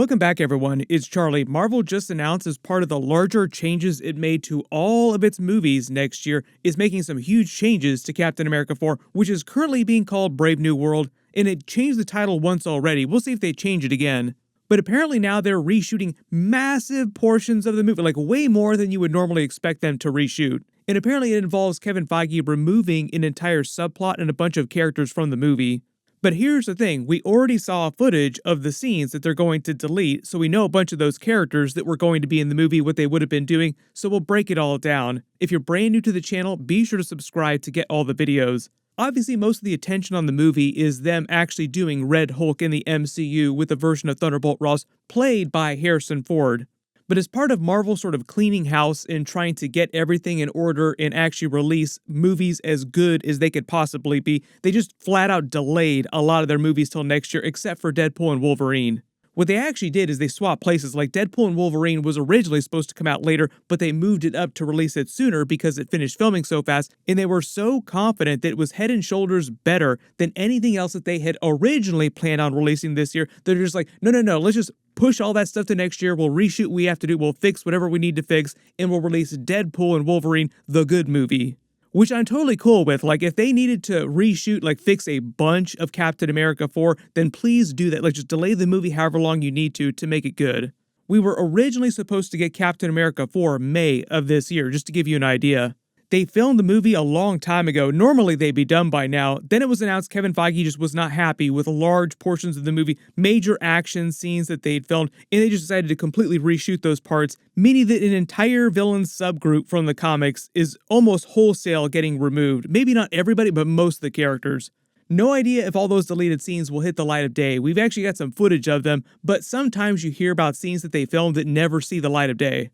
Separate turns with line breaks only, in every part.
Welcome back, everyone. It's Charlie. Marvel just announced, as part of the larger changes it made to all of its movies next year, is making some huge changes to Captain America 4, which is currently being called Brave New World, and it changed the title once already. We'll see if they change it again. But apparently now they're reshooting massive portions of the movie, like way more than you would normally expect them to reshoot. And apparently it involves Kevin Feige removing an entire subplot and a bunch of characters from the movie. But here's the thing, we already saw footage of the scenes that they're going to delete, so we know a bunch of those characters that were going to be in the movie, what they would have been doing, so we'll break it all down. If you're brand new to the channel, be sure to subscribe to get all the videos. Obviously, most of the attention on the movie is them actually doing Red Hulk in the MCU with a version of Thunderbolt Ross played by Harrison Ford. But as part of Marvel sort of cleaning house and trying to get everything in order and actually release movies as good as they could possibly be, they just flat out delayed a lot of their movies till next year, except for Deadpool and Wolverine. What they actually did is they swapped places. Like Deadpool and Wolverine was originally supposed to come out later, but they moved it up to release it sooner because it finished filming so fast, and they were so confident that it was head and shoulders better than anything else that they had originally planned on releasing this year. They're just like, no, let's just push all that stuff to next year. We'll reshoot what we have to do. We'll fix whatever we need to fix, and we'll release Deadpool and Wolverine, the good movie. Which I'm totally cool with. Like, if they needed to reshoot, like fix a bunch of Captain America 4, then please do that. Like, just delay the movie however long you need to make it good. We were originally supposed to get Captain America 4 May of this year, just to give you an idea. They filmed the movie a long time ago. Normally they'd be done by now. Then it was announced Kevin Feige just was not happy with large portions of the movie, major action scenes that they'd filmed, and they just decided to completely reshoot those parts, meaning that an entire villain subgroup from the comics is almost wholesale getting removed. Maybe not everybody, but most of the characters. No idea if all those deleted scenes will hit the light of day. We've actually got some footage of them, but sometimes you hear about scenes that they filmed that never see the light of day.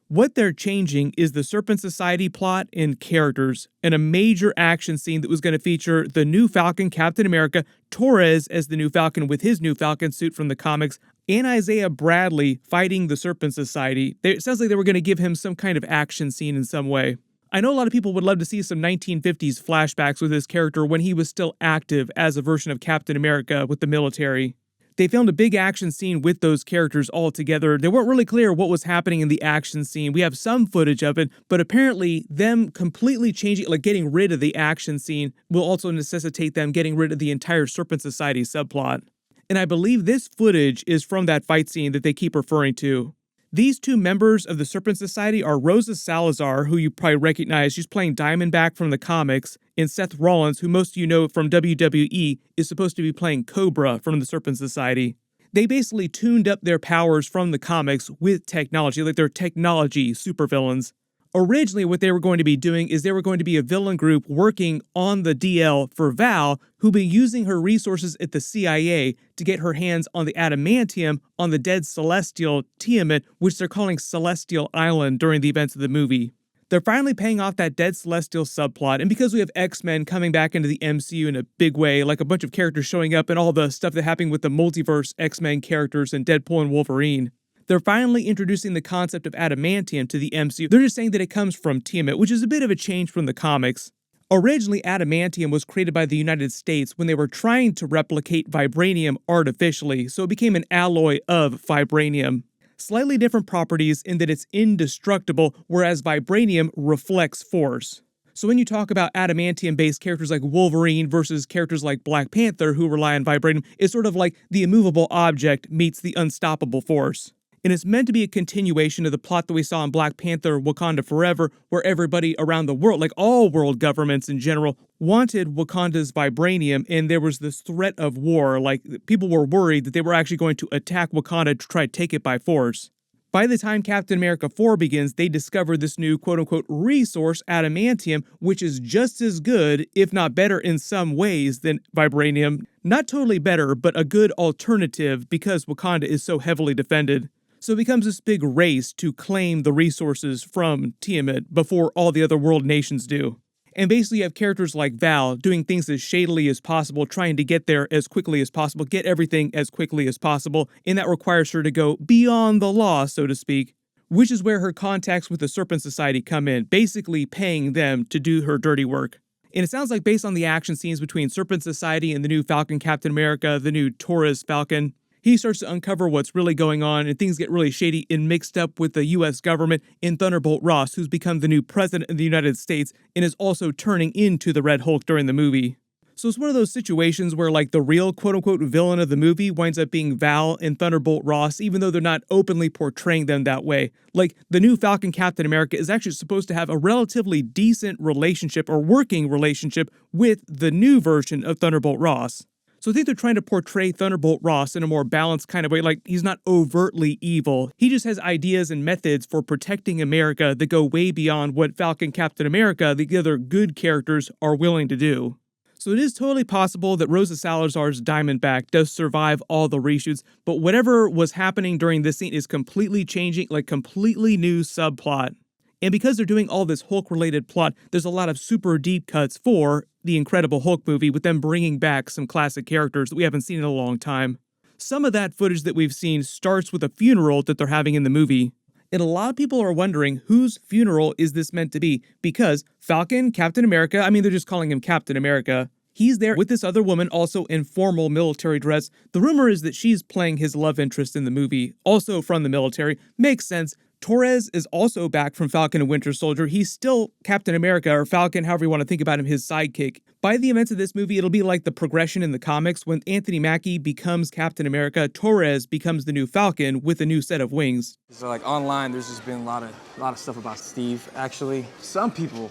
What they're changing is the Serpent Society plot and characters, and a major action scene that was going to feature the new Falcon, Captain America, Torres as the new Falcon with his new Falcon suit from the comics, and Isaiah Bradley fighting the Serpent Society. It sounds like they were going to give him some kind of action scene in some way. I know a lot of people would love to see some 1950s flashbacks with his character when he was still active as a version of Captain America with the military. They filmed a big action scene with those characters all together. They weren't really clear what was happening in the action scene. We have some footage of it, but apparently them completely changing, like getting rid of the action scene, will also necessitate them getting rid of the entire Serpent Society subplot. And I believe this footage is from that fight scene that they keep referring to. These two members of the Serpent Society are Rosa Salazar, who you probably recognize. She's playing Diamondback from the comics, and Seth Rollins, who most of you know from WWE, is supposed to be playing Cobra from the Serpent Society. They basically tuned up their powers from the comics with technology, like they're technology supervillains. Originally, what they were going to be doing is they were going to be a villain group working on the DL for Val, who'll be using her resources at the CIA to get her hands on the adamantium on the dead Celestial Tiamat, which they're calling Celestial Island during the events of the movie. They're finally paying off that dead Celestial subplot, and because we have X-Men coming back into the MCU in a big way, like a bunch of characters showing up and all the stuff that happened with the multiverse X-Men characters and Deadpool and Wolverine, they're finally introducing the concept of adamantium to the MCU. They're just saying that it comes from Tiamat, which is a bit of a change from the comics. Originally, adamantium was created by the United States when they were trying to replicate vibranium artificially, so it became an alloy of vibranium. Slightly different properties in that it's indestructible, whereas vibranium reflects force. So when you talk about adamantium-based characters like Wolverine versus characters like Black Panther who rely on vibranium, it's sort of like the immovable object meets the unstoppable force. And it's meant to be a continuation of the plot that we saw in Black Panther Wakanda Forever, where everybody around the world, like all world governments in general, wanted Wakanda's vibranium, and there was this threat of war. Like, people were worried that they were actually going to attack Wakanda to try to take it by force. By the time Captain America 4 begins, they discover this new quote-unquote resource, adamantium, which is just as good, if not better in some ways, than vibranium. Not totally better, but a good alternative because Wakanda is so heavily defended. So it becomes this big race to claim the resources from Tiamat before all the other world nations do. And basically you have characters like Val doing things as shadily as possible, trying to get there as quickly as possible, get everything as quickly as possible, and that requires her to go beyond the law, so to speak, which is where her contacts with the Serpent Society come in, basically paying them to do her dirty work. And it sounds like based on the action scenes between Serpent Society and the new Falcon Captain America, the new Torres Falcon, He starts to uncover what's really going on, and things get really shady and mixed up with the US government in Thunderbolt Ross, who's become the new president of the United States and is also turning into the Red Hulk during the movie. So it's one of those situations where like the real quote-unquote villain of the movie winds up being Val and Thunderbolt Ross, even though they're not openly portraying them that way. Like the new Falcon Captain America is actually supposed to have a relatively decent relationship or working relationship with the new version of Thunderbolt Ross. So I think they're trying to portray Thunderbolt Ross in a more balanced kind of way, like he's not overtly evil. He just has ideas and methods for protecting America that go way beyond what Falcon Captain America, the other good characters, are willing to do. So it is totally possible that Rosa Salazar's Diamondback does survive all the reshoots, but whatever was happening during this scene is completely changing, like completely new subplot. And because they're doing all this Hulk-related plot, there's a lot of super deep cuts for the Incredible Hulk movie with them bringing back some classic characters that we haven't seen in a long time. Some of that footage that we've seen starts with a funeral that they're having in the movie. And a lot of people are wondering whose funeral is this meant to be, because Falcon, Captain America, I mean, they're just calling him Captain America. He's there with this other woman, also in formal military dress. The rumor is that she's playing his love interest in the movie, also from the military. Makes sense. Torres is also back from Falcon and Winter Soldier. He's still Captain America, or Falcon, however you want to think about him, his sidekick. By the events of this movie, it'll be like the progression in the comics. When Anthony Mackie becomes Captain America, Torres becomes the new Falcon with a new set of wings.
So like online, there's just been a lot of stuff about Steve, actually. Some people,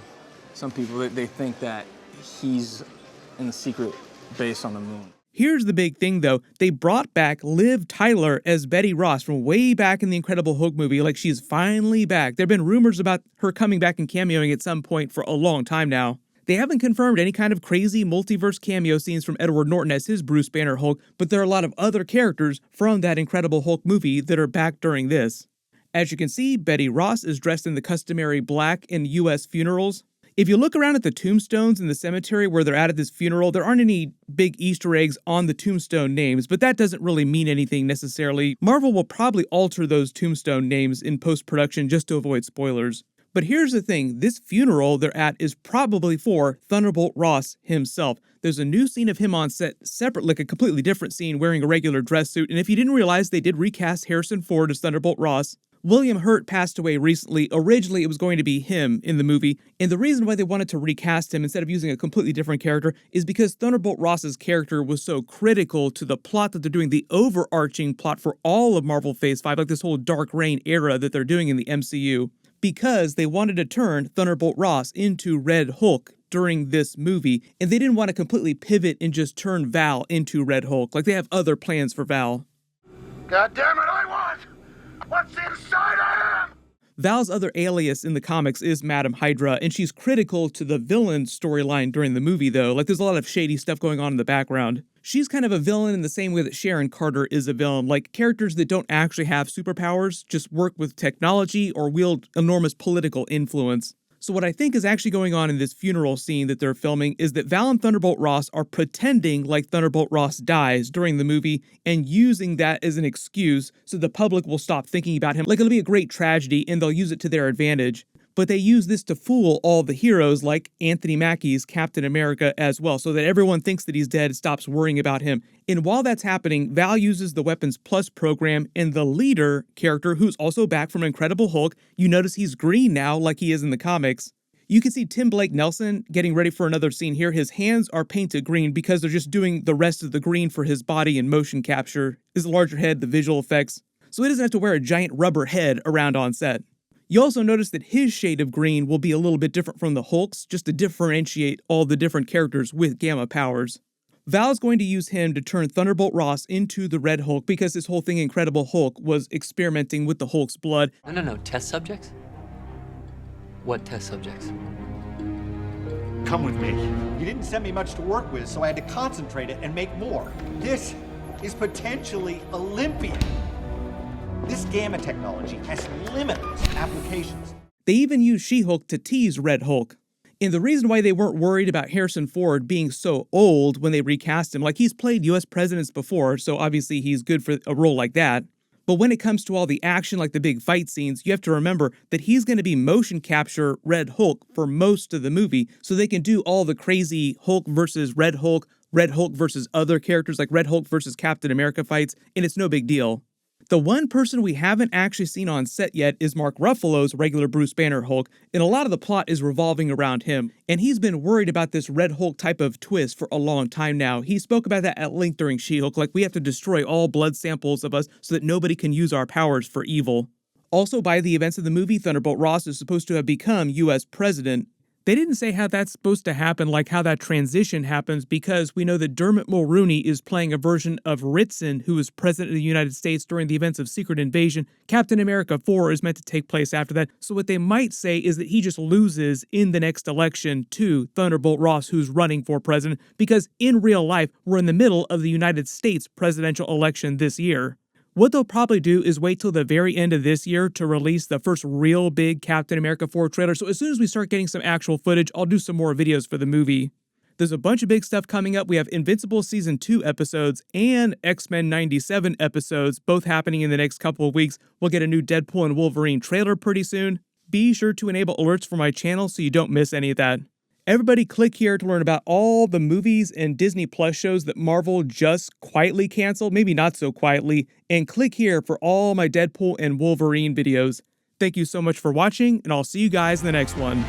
they think that he's in the secret base on the moon.
Here's the big thing, though. They brought back Liv Tyler as Betty Ross from way back in the Incredible Hulk movie, like she's finally back. There have been rumors about her coming back and cameoing at some point for a long time now. They haven't confirmed any kind of crazy multiverse cameo scenes from Edward Norton as his Bruce Banner Hulk, but there are a lot of other characters from that Incredible Hulk movie that are back during this. As you can see, Betty Ross is dressed in the customary black in U.S. funerals. If you look around at the tombstones in the cemetery where they're at this funeral, there aren't any big Easter eggs on the tombstone names, but that doesn't really mean anything necessarily. Marvel will probably alter those tombstone names in post-production just to avoid spoilers. But here's the thing, this funeral they're at is probably for Thunderbolt Ross himself. There's a new scene of him on set, separate, like a completely different scene, wearing a regular dress suit, and if you didn't realize, they did recast Harrison Ford as Thunderbolt Ross. William Hurt passed away recently. Originally, it was going to be him in the movie, and the reason why they wanted to recast him instead of using a completely different character is because Thunderbolt Ross's character was so critical to the plot that they're doing, the overarching plot for all of Marvel Phase 5, like this whole Dark Reign era that they're doing in the MCU, because they wanted to turn Thunderbolt Ross into Red Hulk during this movie, and they didn't want to completely pivot and just turn Val into Red Hulk. Like, they have other plans for Val.
God damn it, I want what's inside I am!
Val's other alias in the comics is Madam Hydra, and she's critical to the villain storyline during the movie, though. Like, there's a lot of shady stuff going on in the background. She's kind of a villain in the same way that Sharon Carter is a villain. Like, characters that don't actually have superpowers, just work with technology or wield enormous political influence. So what I think is actually going on in this funeral scene that they're filming is that Val and Thunderbolt Ross are pretending like Thunderbolt Ross dies during the movie and using that as an excuse so the public will stop thinking about him. Like, it'll be a great tragedy and they'll use it to their advantage. But they use this to fool all the heroes like Anthony Mackie's Captain America as well, so that everyone thinks that he's dead and stops worrying about him. And while that's happening, Val uses the Weapons Plus program, and the leader character, who's also back from Incredible Hulk, you notice he's green now like he is in the comics. You can see Tim Blake Nelson getting ready for another scene here. His hands are painted green because they're just doing the rest of the green for his body and motion capture, his larger head, the visual effects, so he doesn't have to wear a giant rubber head around on set. You also notice that his shade of green will be a little bit different from the Hulk's, just to differentiate all the different characters with gamma powers. Val's going to use him to turn Thunderbolt Ross into the Red Hulk because this whole thing Incredible Hulk was experimenting with the Hulk's blood.
No, test subjects? What test subjects?
Come with me. You didn't send me much to work with, so I had to concentrate it and make more. This is potentially Olympian. This gamma technology has limitless applications.
They even used She-Hulk to tease Red Hulk. And the reason why they weren't worried about Harrison Ford being so old when they recast him, like, he's played US presidents before, so obviously he's good for a role like that. But when it comes to all the action, like the big fight scenes, you have to remember that he's going to be motion capture Red Hulk for most of the movie, so they can do all the crazy Hulk versus Red Hulk Red Hulk versus other characters like Red Hulk versus Captain America fights, and it's no big deal. The one person we haven't actually seen on set yet is Mark Ruffalo's regular Bruce Banner Hulk, and a lot of the plot is revolving around him. And he's been worried about this Red Hulk type of twist for a long time now. He spoke about that at length during She-Hulk, like we have to destroy all blood samples of us so that nobody can use our powers for evil. Also, by the events of the movie, Thunderbolt Ross is supposed to have become US president. They didn't say how that's supposed to happen, like how that transition happens, because we know that Dermot Mulroney is playing a version of Ritson, who was president of the United States during the events of Secret Invasion. Captain America 4 is meant to take place after that, so what they might say is that he just loses in the next election to Thunderbolt Ross, who's running for president, because in real life, we're in the middle of the United States presidential election this year. What they'll probably do is wait till the very end of this year to release the first real big Captain America 4 trailer, so as soon as we start getting some actual footage, I'll do some more videos for the movie. There's a bunch of big stuff coming up. We have Invincible Season 2 episodes and X-Men 97 episodes, both happening in the next couple of weeks. We'll get a new Deadpool and Wolverine trailer pretty soon. Be sure to enable alerts for my channel so you don't miss any of that. Everybody click here to learn about all the movies and Disney Plus shows that Marvel just quietly canceled, maybe not so quietly, and click here for all my Deadpool and Wolverine videos. Thank you so much for watching, and I'll see you guys in the next one.